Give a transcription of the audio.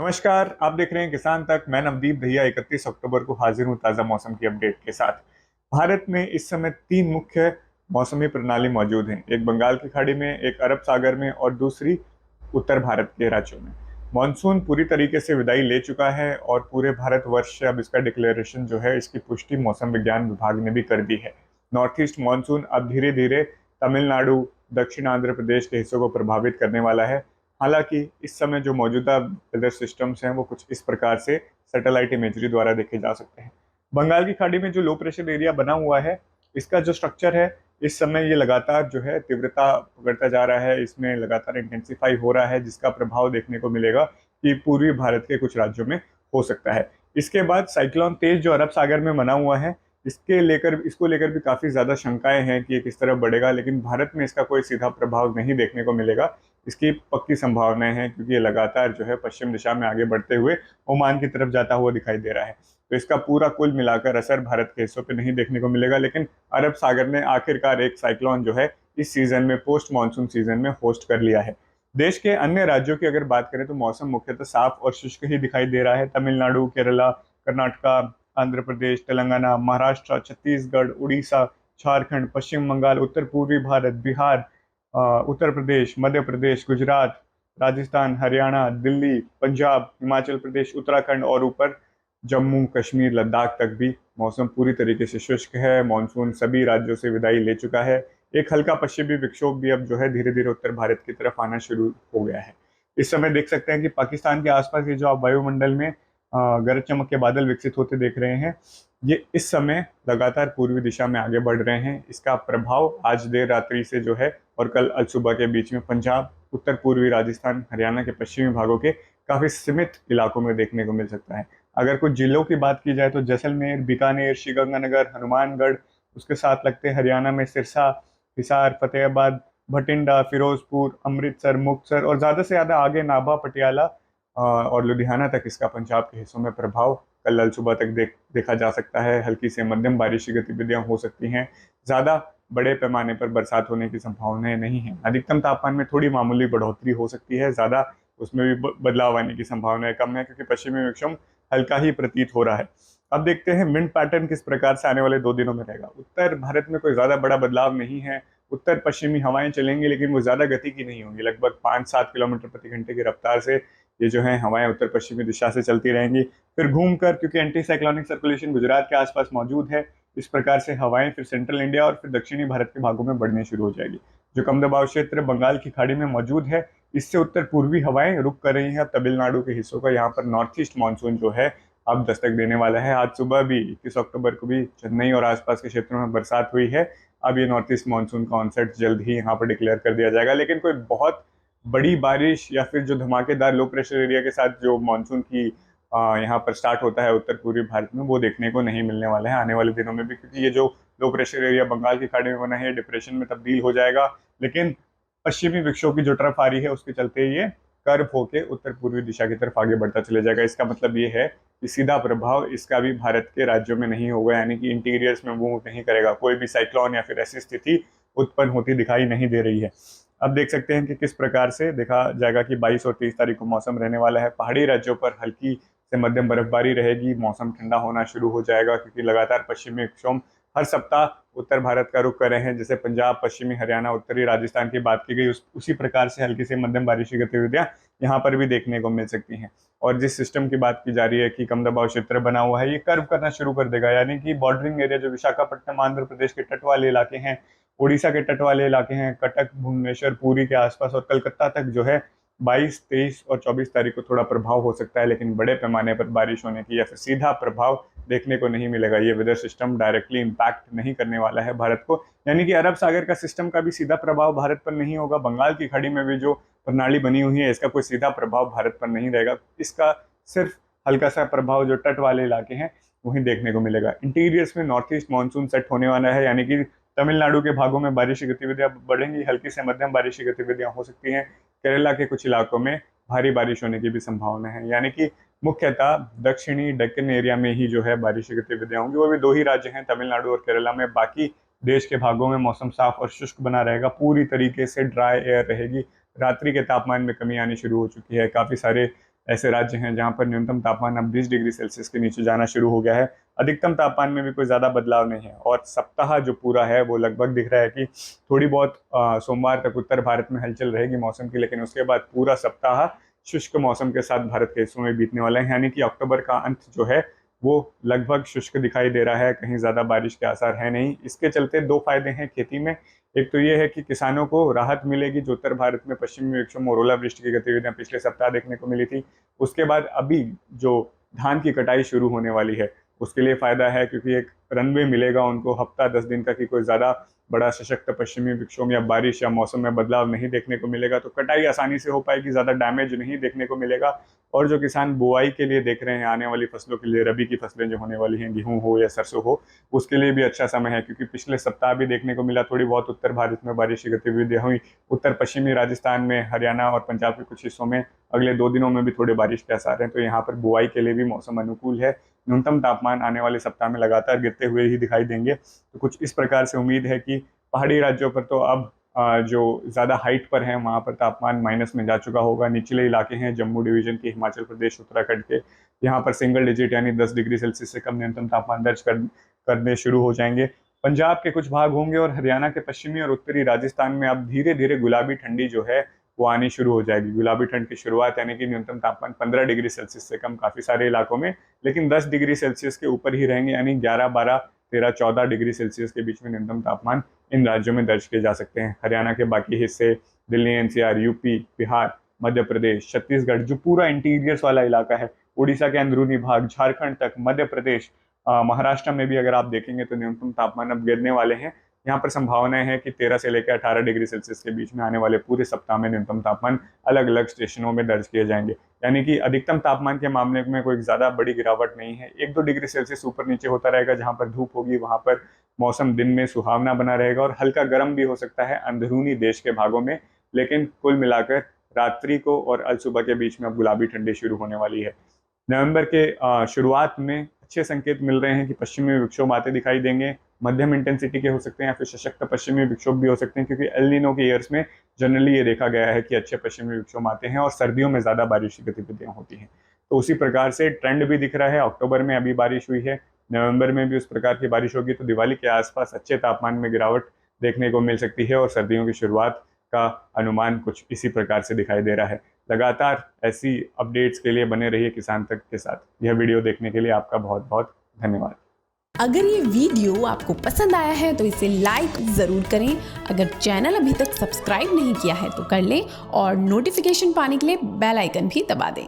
नमस्कार, आप देख रहे हैं किसान तक। मैं नवदीप भैया 31 अक्टूबर को हाजिर हूँ ताज़ा मौसम की अपडेट के साथ। भारत में इस समय तीन मुख्य मौसमी प्रणाली मौजूद हैं। एक बंगाल की खाड़ी में, एक अरब सागर में और दूसरी उत्तर भारत के राज्यों में। मानसून पूरी तरीके से विदाई ले चुका है और पूरे भारतवर्ष से अब इसका डिक्लेरेशन जो है, इसकी पुष्टि मौसम विज्ञान विभाग ने भी कर दी है। नॉर्थ ईस्ट मानसून अब धीरे धीरे तमिलनाडु, दक्षिण आंध्र प्रदेश के हिस्सों को प्रभावित करने वाला है। हालांकि इस समय जो मौजूदा वेदर सिस्टम्स हैं वो कुछ इस प्रकार से सैटेलाइट इमेजरी द्वारा देखे जा सकते हैं। बंगाल की खाड़ी में जो लो प्रेशर एरिया बना हुआ है, इसका जो स्ट्रक्चर है, इस समय ये लगातार जो है तीव्रता पकड़ता जा रहा है, इसमें लगातार इंटेंसिफाई हो रहा है, जिसका प्रभाव देखने को मिलेगा कि पूर्वी भारत के कुछ राज्यों में हो सकता है। इसके बाद साइक्लोन तेज जो अरब सागर में बना हुआ है, इसको लेकर भी काफी ज्यादा शंकाएं हैं कि ये किस तरह बढ़ेगा, लेकिन भारत में इसका कोई सीधा प्रभाव नहीं देखने को मिलेगा। इसकी पक्की संभावनाएं हैं क्योंकि ये लगातार जो है पश्चिम दिशा में आगे बढ़ते हुए ओमान की तरफ जाता हुआ दिखाई दे रहा है। तो इसका पूरा कुल मिलाकर असर भारत के हिस्सों पे नहीं देखने को मिलेगा, लेकिन अरब सागर ने आखिरकार एक साइक्लोन जो है इस सीजन में, पोस्ट मानसून सीजन में होस्ट कर लिया है। देश के अन्य राज्यों की अगर बात करें तो मौसम मुख्यतः साफ और शुष्क ही दिखाई दे रहा है। तमिलनाडु, केरला, कर्नाटका, आंध्र प्रदेश, तेलंगाना, महाराष्ट्र, छत्तीसगढ़, उड़ीसा, झारखंड, पश्चिम बंगाल, उत्तर पूर्वी भारत, बिहार, उत्तर प्रदेश, मध्य प्रदेश, गुजरात, राजस्थान, हरियाणा, दिल्ली, पंजाब, हिमाचल प्रदेश, उत्तराखंड और ऊपर जम्मू कश्मीर, लद्दाख तक भी मौसम पूरी तरीके से शुष्क है। मानसून सभी राज्यों से विदाई ले चुका है। एक हल्का पश्चिमी विक्षोभ भी अब जो है धीरे धीरे उत्तर भारत की तरफ आना शुरू हो गया है। इस समय देख सकते हैं कि पाकिस्तान के आसपास ये जो आप वायुमंडल में गरज चमक के बादल विकसित होते देख रहे हैं, ये इस समय लगातार पूर्वी दिशा में आगे बढ़ रहे हैं। इसका प्रभाव आज देर रात्रि से जो है और कल अल सुबह के बीच में पंजाब, उत्तर पूर्वी राजस्थान, हरियाणा के पश्चिमी भागों के काफी सीमित इलाकों में देखने को मिल सकता है। अगर कुछ जिलों की बात की जाए तो जैसलमेर, बीकानेर, श्रीगंगानगर, हनुमानगढ़, उसके साथ लगते हरियाणा में सिरसा, हिसार, फतेहाबाद, भटिंडा, फिरोजपुर, अमृतसर, मुक्तसर और ज्यादा से ज्यादा आगे नाभा, पटियाला और लुधियाना तक इसका पंजाब के हिस्सों में प्रभाव कल अल सुबह तक देखा जा सकता है। हल्की से मध्यम बारिश की गतिविधियां हो सकती हैं। ज्यादा बड़े पैमाने पर बरसात होने की संभावनाएं नहीं है। अधिकतम तापमान में थोड़ी मामूली बढ़ोतरी हो सकती है, ज्यादा उसमें भी बदलाव आने की संभावनाएं कम है क्योंकि पश्चिमी विक्षोभ हल्का ही प्रतीत हो रहा है। अब देखते हैं विंड पैटर्न किस प्रकार से आने वाले 2 दिनों में रहेगा। उत्तर भारत में कोई ज्यादा बड़ा बदलाव नहीं है। उत्तर पश्चिमी हवाएं चलेंगी, लेकिन वो ज्यादा गति की नहीं होंगी। लगभग 5-7 किलोमीटर प्रति घंटे की रफ्तार से ये जो है हवाएं उत्तर पश्चिमी दिशा से चलती रहेंगी। फिर घूमकर, क्योंकि एंटी साइक्लोनिक सर्कुलेशन गुजरात के आसपास मौजूद है, इस प्रकार से हवाएं फिर सेंट्रल इंडिया और फिर दक्षिणी भारत के भागों में बढ़ने शुरू हो जाएगी। जो कम दबाव क्षेत्र बंगाल की खाड़ी में मौजूद है, इससे उत्तर पूर्वी हवाएं रुक कर रही हैं। अब तमिलनाडु के हिस्सों का यहाँ पर नॉर्थ ईस्ट मानसून जो है अब दस्तक देने वाला है। आज सुबह भी 21 अक्टूबर को भी चेन्नई और आसपास के क्षेत्रों में बरसात हुई है। अब ये नॉर्थ ईस्ट मानसून का ऑनसेट जल्द ही यहाँ पर डिक्लेयर कर दिया जाएगा, लेकिन कोई बहुत बड़ी बारिश या फिर जो धमाकेदार लो प्रेशर एरिया के साथ जो मानसून की यहाँ पर स्टार्ट होता है उत्तर पूर्वी भारत में, वो देखने को नहीं मिलने वाला है आने वाले दिनों में भी, क्योंकि ये जो लो प्रेशर एरिया बंगाल की खाड़ी में बना है डिप्रेशन में तब्दील हो जाएगा। लेकिन पश्चिमी विक्षोभ की जो तरफ आ रही है उसके चलते ये कर्व होके उत्तर पूर्वी दिशा की तरफ आगे बढ़ता चले जाएगा। इसका मतलब ये है कि सीधा प्रभाव इसका भी भारत के राज्यों में नहीं होगा, यानी कि इंटीरियर्स में मूव नहीं करेगा। कोई भी साइक्लोन या फिर ऐसी स्थिति उत्पन्न होती दिखाई नहीं दे रही है। अब देख सकते हैं कि किस प्रकार से देखा जाएगा कि 22 और 23 तारीख को मौसम रहने वाला है। पहाड़ी राज्यों पर हल्की से मध्यम बर्फबारी रहेगी। मौसम ठंडा होना शुरू हो जाएगा क्योंकि लगातार पश्चिमी विक्षोभ हर सप्ताह उत्तर भारत का रुख कर रहे हैं। जैसे पंजाब, पश्चिमी हरियाणा, उत्तरी राजस्थान की बात की गई, उसी प्रकार से हल्की से मध्यम बारिश की गतिविधियां यहाँ पर भी देखने को मिल सकती हैं। और जिस सिस्टम की बात की जा रही है कि कम दबाव क्षेत्र बना हुआ है, ये कर्व करना शुरू कर देगा, यानी कि बॉर्डरिंग एरिया जो विशाखापट्टनम, आंध्र प्रदेश के तट वाले इलाके हैं, उड़ीसा के तट वाले इलाके हैं, कटक, भुवनेश्वर, पुरी के आसपास और कलकत्ता तक जो है 22, 23 और 24 तारीख को थोड़ा प्रभाव हो सकता है, लेकिन बड़े पैमाने पर बारिश होने की या फिर सीधा प्रभाव देखने को नहीं मिलेगा। ये वेदर सिस्टम डायरेक्टली इम्पैक्ट नहीं करने वाला है भारत को, यानी कि अरब सागर का सिस्टम का भी सीधा प्रभाव भारत पर नहीं होगा। बंगाल की खाड़ी में भी जो प्रणाली बनी हुई है, इसका कोई सीधा प्रभाव भारत पर नहीं रहेगा। इसका सिर्फ हल्का सा प्रभाव जो तट वाले इलाके हैं वहीं देखने को मिलेगा। इंटीरियर्स में नॉर्थ ईस्ट मानसून सेट होने वाला है, यानी कि तमिलनाडु के भागों में बारिश की गतिविधियां बढ़ेंगी। हल्की से मध्यम बारिश की गतिविधियां हो सकती हैं। केरला के कुछ इलाकों में भारी बारिश होने की भी संभावना है, यानी कि मुख्यतः दक्षिणी डेक्कन एरिया में ही जो है बारिश की गतिविधियां होंगी। वो भी 2 ही राज्य हैं, तमिलनाडु और केरला में। बाकी देश के भागों में मौसम साफ और शुष्क बना रहेगा। पूरी तरीके से ड्राई एयर रहेगी। रात्रि के तापमान में कमी आनी शुरू हो चुकी है। काफी सारे ऐसे राज्य हैं जहां पर न्यूनतम तापमान अब 20 डिग्री सेल्सियस के नीचे जाना शुरू हो गया है। अधिकतम तापमान में भी कोई ज़्यादा बदलाव नहीं है और सप्ताह जो पूरा है वो लगभग दिख रहा है कि थोड़ी बहुत सोमवार तक उत्तर भारत में हलचल रहेगी मौसम की, लेकिन उसके बाद पूरा सप्ताह शुष्क मौसम के साथ भारत के हिस्सों में बीतने वाला है। यानी कि अक्टूबर का अंत जो है वो लगभग शुष्क दिखाई दे रहा है, कहीं ज़्यादा बारिश के आसार है नहीं। इसके चलते दो फायदे हैं खेती में। एक तो ये है कि किसानों को राहत मिलेगी, जो उत्तर भारत में पश्चिमी विक्षोभ और ओलावृष्टि की गतिविधियां पिछले सप्ताह देखने को मिली थी, उसके बाद अभी जो धान की कटाई शुरू होने वाली है उसके लिए फायदा है, क्योंकि एक रनवे मिलेगा उनको हफ्ता 10 दिन का, कि कोई ज़्यादा बड़ा सशक्त पश्चिमी विक्षोभ या बारिश या मौसम में बदलाव नहीं देखने को मिलेगा, तो कटाई आसानी से हो पाएगी, ज़्यादा डैमेज नहीं देखने को मिलेगा। और जो किसान बुआई के लिए देख रहे हैं आने वाली फसलों के लिए, रबी की फसलें जो होने वाली हैं, गेहूं हो या सरसों हो, उसके लिए भी अच्छा समय है, क्योंकि पिछले सप्ताह भी देखने को मिला थोड़ी बहुत उत्तर भारत में बारिश की गतिविधियां हुई। उत्तर पश्चिमी राजस्थान में, हरियाणा और पंजाब के कुछ हिस्सों में अगले 2 दिनों में भी थोड़े बारिश के आसार हैं, तो यहाँ पर बुआई के लिए भी मौसम अनुकूल है। न्यूनतम तापमान आने वाले सप्ताह में लगातार गिरते हुए ही दिखाई देंगे। तो कुछ इस प्रकार से उम्मीद है कि पहाड़ी राज्यों पर तो अब जो ज़्यादा हाइट पर हैं वहाँ पर तापमान माइनस में जा चुका होगा। निचले इलाके हैं जम्मू डिवीजन के, हिमाचल प्रदेश, उत्तराखंड के, यहाँ पर सिंगल डिजिट यानी 10 डिग्री सेल्सियस से कम न्यूनतम तापमान दर्ज करने शुरू हो जाएंगे। पंजाब के कुछ भाग होंगे और हरियाणा के पश्चिमी और उत्तरी राजस्थान में अब धीरे धीरे गुलाबी ठंडी जो है वो आनी शुरू हो जाएगी। गुलाबी ठंड की शुरुआत यानी कि न्यूनतम तापमान 15 डिग्री सेल्सियस से कम काफ़ी सारे इलाकों में, लेकिन 10 डिग्री सेल्सियस के ऊपर ही रहेंगे, यानी 11, 12, 13, 14 डिग्री सेल्सियस के बीच में न्यूनतम तापमान इन राज्यों में दर्ज किए जा सकते हैं। हरियाणा के बाकी हिस्से, दिल्ली, एनसीआर, यूपी, बिहार, मध्य प्रदेश, छत्तीसगढ़, जो पूरा इंटीरियर्स वाला इलाका है, उड़ीसा के अंदरूनी भाग, झारखंड तक, मध्य प्रदेश, महाराष्ट्र में भी अगर आप देखेंगे तो न्यूनतम तापमान अब गिरने वाले हैं। यहाँ पर संभावनाएं है कि 13 से लेकर 18 डिग्री सेल्सियस के बीच में आने वाले पूरे सप्ताह में न्यूनतम तापमान अलग अलग स्टेशनों में दर्ज किए जाएंगे। यानी कि अधिकतम तापमान के मामले में कोई ज़्यादा बड़ी गिरावट नहीं है। 1-2 डिग्री सेल्सियस ऊपर नीचे होता रहेगा, जहाँ पर धूप होगी वहाँ पर मौसम दिन में सुहावना बना रहेगा और हल्का गर्म भी हो सकता है अंदरूनी देश के भागों में, लेकिन कुल मिलाकर रात्रि को और अल सुबह के बीच में अब गुलाबी ठंडी शुरू होने वाली है। नवंबर के शुरुआत में अच्छे संकेत मिल रहे हैं कि पश्चिमी विक्षोभ आते दिखाई देंगे। मध्यम इंटेंसिटी के हो सकते हैं या फिर सशक्त पश्चिमी विक्षोभ भी हो सकते हैं, क्योंकि एल नीनो के ईयर्स में जनरली ये देखा गया है कि अच्छे पश्चिमी विक्षोभ आते हैं और सर्दियों में ज़्यादा बारिश की गतिविधियाँ होती हैं। तो उसी प्रकार से ट्रेंड भी दिख रहा है। अक्टूबर में अभी बारिश हुई है, नवंबर में भी उस प्रकार की बारिश होगी, तो दिवाली के आसपास अच्छे तापमान में गिरावट देखने को मिल सकती है और सर्दियों की शुरुआत का अनुमान कुछ इसी प्रकार से दिखाई दे रहा है। लगातार ऐसी अपडेट्स के लिए बने रहिए किसान तक के साथ। यह वीडियो देखने के लिए आपका बहुत बहुत धन्यवाद। अगर ये वीडियो आपको पसंद आया है तो इसे लाइक ज़रूर करें। अगर चैनल अभी तक सब्सक्राइब नहीं किया है तो कर लें और नोटिफिकेशन पाने के लिए बेल आइकन भी दबा दें।